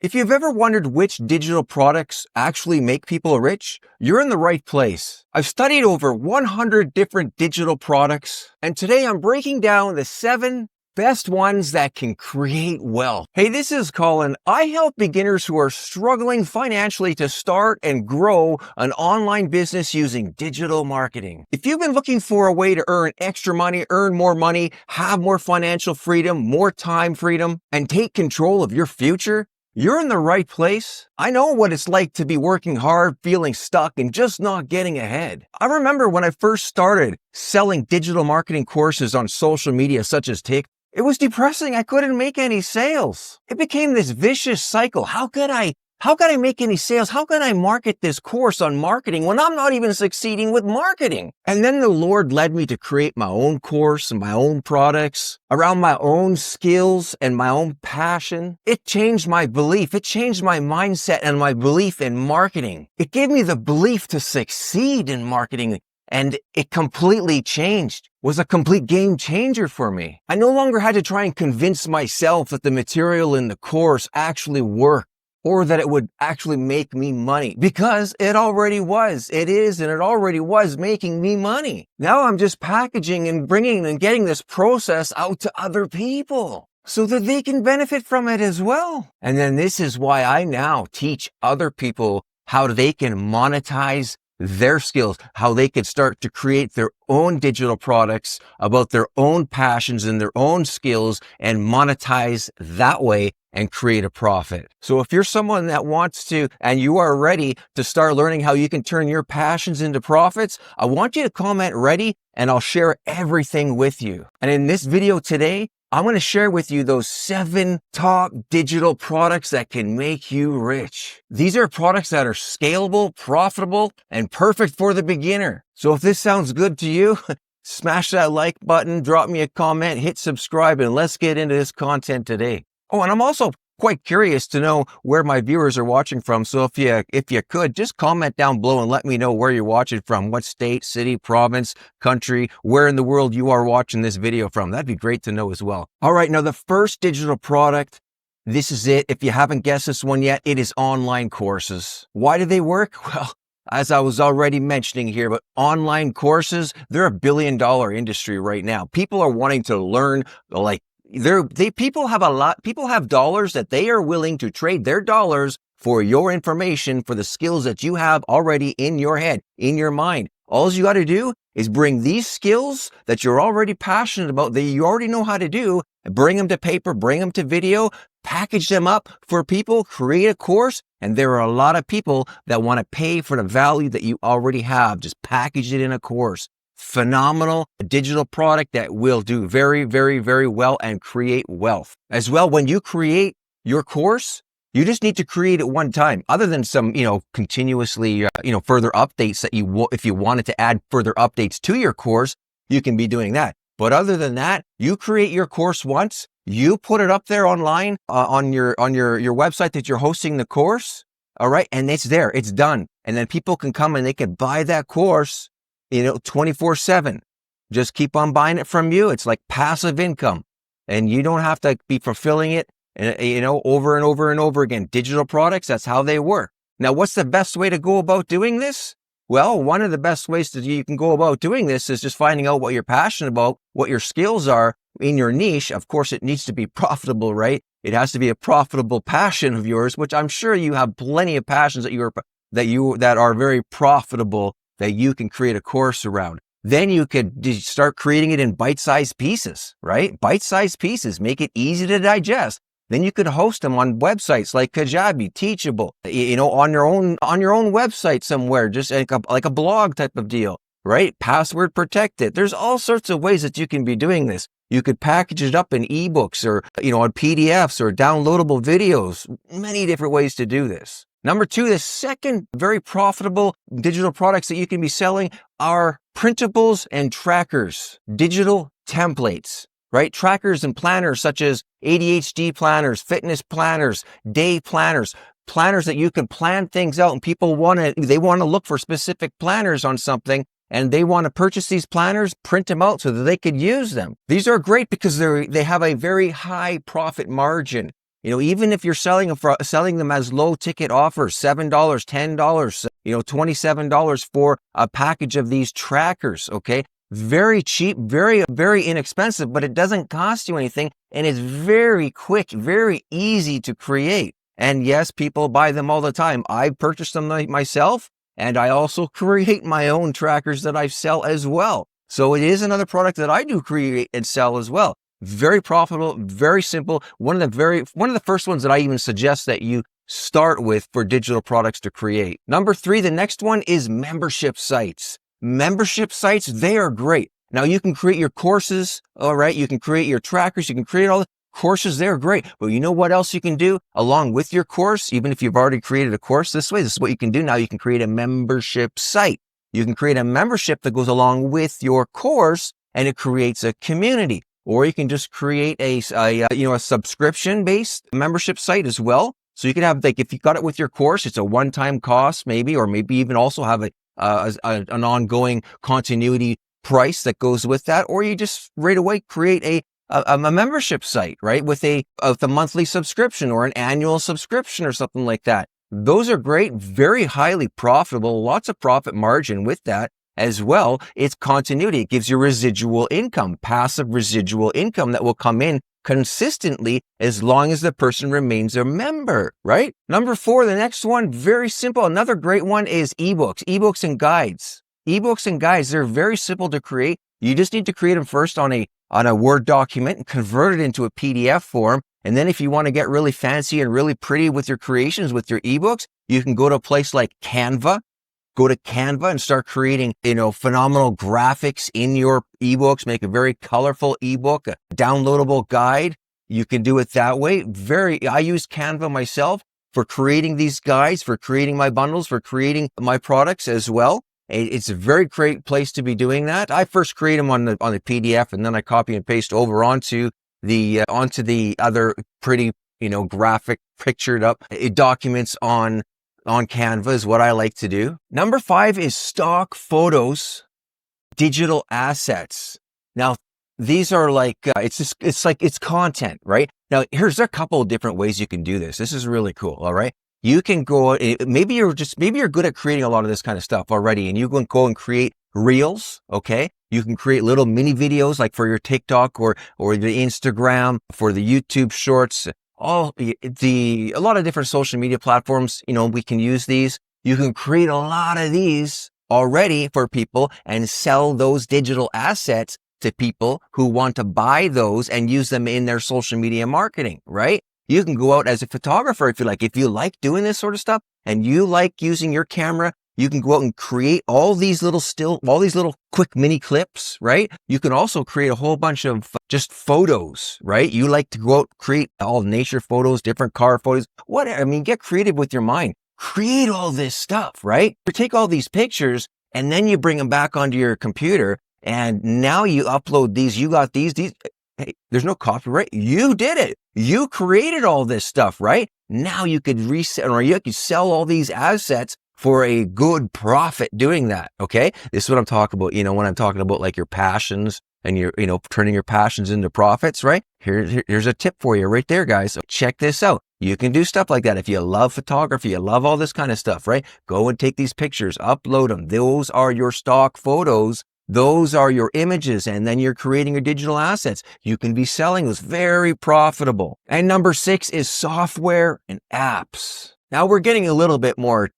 If you've ever wondered which digital products actually make people rich, you're in the right place. I've studied over 100 different digital products, and today I'm breaking down the 7 best ones that can create wealth. Hey, this is Colin. I help beginners who are struggling financially to start and grow an online business using digital marketing. If you've been looking for a way to earn extra money, earn more money, have more financial freedom, more time freedom, and take control of your future, you're in the right place. I know what it's like to be working hard, feeling stuck, and just not getting ahead. I remember when I first started selling digital marketing courses on social media such as TikTok. It was depressing. I couldn't make any sales. It became this vicious cycle. How could I make any sales? How can I market this course on marketing when I'm not even succeeding with marketing? And then the Lord led me to create my own course and my own products around my own skills and my own passion. It changed my belief. It changed my mindset and my belief in marketing. It gave me the belief to succeed in marketing. And it completely changed, was a complete game changer for me. I no longer had to try and convince myself that the material in the course actually worked or that it would actually make me money, because it already was. It is, and it already was making me money. Now I'm just packaging and bringing and getting this process out to other people so that they can benefit from it as well. And then this is why I now teach other people how they can monetize their skills, how they could start to create their own digital products about their own passions and their own skills and monetize that way and create a profit. So if you're someone that wants to, and you are ready to start learning how you can turn your passions into profits, I want you to comment ready and I'll share everything with you. And in this video today, I'm going to share with you those 7 top digital products that can make you rich. These are products that are scalable, profitable, and perfect for the beginner. So if this sounds good to you, smash that like button, drop me a comment, hit subscribe, and let's get into this content today. Oh, and I'm also quite curious to know where my viewers are watching from. So if you could, just comment down below and let me know where you're watching from, what state, city, province, country, where in the world you are watching this video from. That'd be great to know as well. All right, now the first digital product, this is it. If you haven't guessed this one yet, it is online courses. Why do they work? Well, as I was already mentioning here, but online courses, they're a $1 billion industry right now. People are wanting to learn, people have dollars that they are willing to trade their dollars for your information, for the skills that you have already in your head, in your mind. All you got to do is bring these skills that you're already passionate about, that you already know how to do, bring them to paper, bring them to video, package them up for people, create a course. And there are a lot of people that want to pay for the value that you already have. Just package it in a course. Phenomenal digital product that will do very, very, very well and create wealth. As well, when you create your course, you just need to create it one time, other than some, continuously, further updates that if you wanted to add further updates to your course, you can be doing that. But other than that, you create your course once, you put it up there online on your website that you're hosting the course. All right. And it's there, it's done. And then people can come and they can buy that course 24/7. Just keep on buying it from you. It's like passive income, and you don't have to be fulfilling it, over and over and over again. Digital products, that's how they work. Now, what's the best way to go about doing this? Well, one of the best ways that you can go about doing this is just finding out what you're passionate about, what your skills are in your niche. Of course, it needs to be profitable, right? It has to be a profitable passion of yours, which I'm sure you have plenty of passions that are very profitable, that you can create a course around. Then you could start creating it in bite-sized pieces, right? Bite-sized pieces, make it easy to digest. Then you could host them on websites like Kajabi, Teachable, on your own website somewhere, just like a blog type of deal, right? Password protected. There's all sorts of ways that you can be doing this. You could package it up in ebooks or, on PDFs or downloadable videos, many different ways to do this. Number 2, the second very profitable digital products that you can be selling are printables and trackers, digital templates, right? Trackers and planners such as ADHD planners, fitness planners, day planners, planners that you can plan things out, and people want to look for specific planners on something, and they want to purchase these planners, print them out so that they could use them. These are great because they have a very high profit margin. Even if you're selling them as low ticket offers, $7, $10, $27 for a package of these trackers, okay? Very cheap, very, very inexpensive, but it doesn't cost you anything. And it's very quick, very easy to create. And yes, people buy them all the time. I purchased them myself, and I also create my own trackers that I sell as well. So it is another product that I do create and sell as well. Very profitable, very simple. One of the first ones that I even suggest that you start with for digital products to create. Number 3, the next one is membership sites. Membership sites, they are great. Now you can create your courses, all right? You can create your trackers, you can create all the courses, they're great. But you know what else you can do along with your course? Even if you've already created a course this way, this is what you can do now. You can create a membership site. You can create a membership that goes along with your course, and it creates a community. Or you can just create a subscription-based membership site as well. So you can have, like, if you got it with your course, it's a one-time cost maybe, or maybe even also have an ongoing continuity price that goes with that. Or you just right away create a membership site, right? With a monthly subscription or an annual subscription or something like that. Those are great, very highly profitable, lots of profit margin with that. As well, it's continuity. It gives you residual income, passive residual income that will come in consistently as long as the person remains a member, right? Number 4, the next one, very simple. Another great one is ebooks and guides. Ebooks and guides, they're very simple to create. You just need to create them first on a Word document and convert it into a PDF form. And then if you want to get really fancy and really pretty with your creations, with your ebooks, you can go to a place like Canva. Go to Canva and start creating, phenomenal graphics in your ebooks, make a very colorful ebook, a downloadable guide. You can do it that way. I use Canva myself for creating these guides, for creating my bundles, for creating my products as well. It's a very great place to be doing that. I first create them on the PDF, and then I copy and paste over onto the other pretty, graphic pictured up documents on Canva is what I like to do. Number 5 is stock photos, digital assets. Now, these are like, it's content, right? Now, here's a couple of different ways you can do this. This is really cool. All right. You can go, maybe you're good at creating a lot of this kind of stuff already, and you can go and create reels. Okay. You can create little mini videos like for your TikTok or the Instagram, for the YouTube shorts. A lot of different social media platforms, we can use these. You can create a lot of these already for people and sell those digital assets to people who want to buy those and use them in their social media marketing, right? You can go out as a photographer if you like. If you like doing this sort of stuff and you like using your camera, you can go out and create all these little quick mini clips, right? You can also create a whole bunch of just photos, right? You like to go out, create all nature photos, different car photos, whatever. I mean, get creative with your mind. Create all this stuff, right? You take all these pictures and then you bring them back onto your computer, and now you upload these. You got these. Hey, there's no copyright. You did it. You created all this stuff, right? Now you could resell, or you could sell all these assets for a good profit doing that. Okay. This is what I'm talking about. When I'm talking about like your passions and your, turning your passions into profits, right? Here's a tip for you right there, guys. So check this out. You can do stuff like that. If you love photography, you love all this kind of stuff, right? Go and take these pictures, upload them. Those are your stock photos. Those are your images, and then you're creating your digital assets. You can be selling those, very profitable. And number 6 is software and apps. Now we're getting a little bit more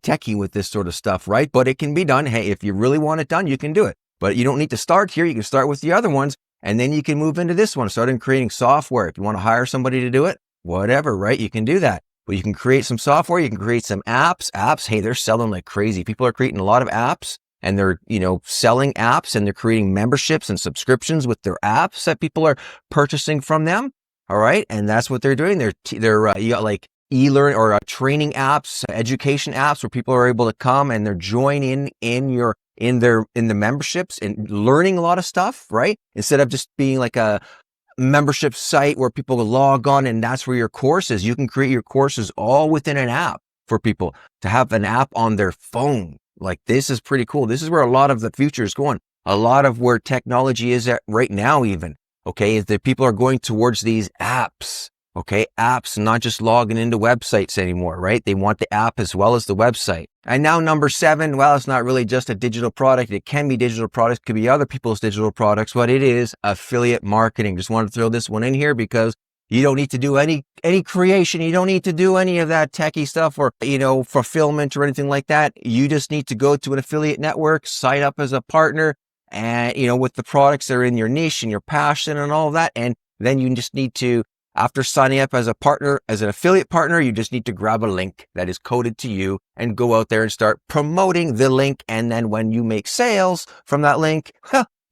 techie with this sort of stuff, right? But it can be done. Hey, if you really want it done, you can do it. But you don't need to start here. You can start with the other ones, and then you can move into this one. Start in creating software. If you want to hire somebody to do it, whatever, right? You can do that. But you can create some software. You can create some apps. Hey, they're selling like crazy. People are creating a lot of apps, and they're, selling apps, and they're creating memberships and subscriptions with their apps that people are purchasing from them. All right. And that's what they're doing. You got like e-learn or training apps, education apps where people are able to come and they're joining in the memberships and learning a lot of stuff, right? Instead of just being like a membership site where people log on and that's where your course is. You can create your courses all within an app for people to have an app on their phone. Like, this is pretty cool. This is where a lot of the future is going. A lot of where technology is at right now, even. Okay. Is that people are going towards these apps. Okay, apps, not just logging into websites anymore, right? They want the app as well as the website. And now number 7, well, it's not really just a digital product. It can be digital products, could be other people's digital products, but it is affiliate marketing. Just wanted to throw this one in here because you don't need to do any creation. You don't need to do any of that techie stuff or, fulfillment or anything like that. You just need to go to an affiliate network, sign up as a partner and, with the products that are in your niche and your passion and all of that. And then you just need to, after signing up as a partner, as an affiliate partner, you just need to grab a link that is coded to you and go out there and start promoting the link. And then when you make sales from that link,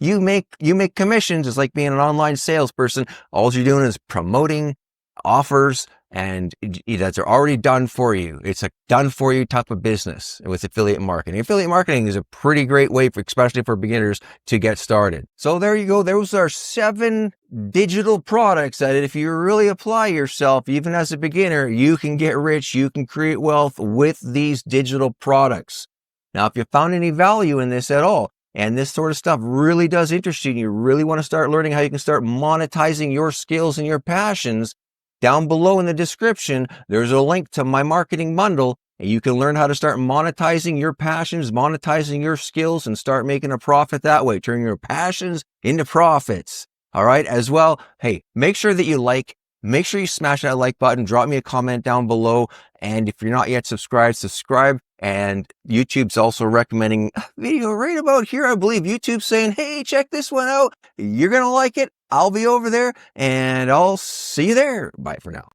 you make commissions. It's like being an online salesperson. All you're doing is promoting offers and that's already done for you. It's a done for you type of business with affiliate marketing. Affiliate marketing is a pretty great way especially for beginners to get started. So there you go. Those are 7 digital products that if you really apply yourself, even as a beginner, you can get rich, you can create wealth with these digital products. Now, if you found any value in this at all, and this sort of stuff really does interest you, and you really want to start learning how you can start monetizing your skills and your passions, down below in the description, there's a link to my marketing bundle, and you can learn how to start monetizing your passions, monetizing your skills, and start making a profit that way, turning your passions into profits. All right. As well, hey, make sure that make sure you smash that like button, drop me a comment down below. And if you're not yet subscribed, subscribe. And YouTube's also recommending a video right about here. I believe YouTube's saying, hey, check this one out. You're going to like it. I'll be over there and I'll see you there. Bye for now.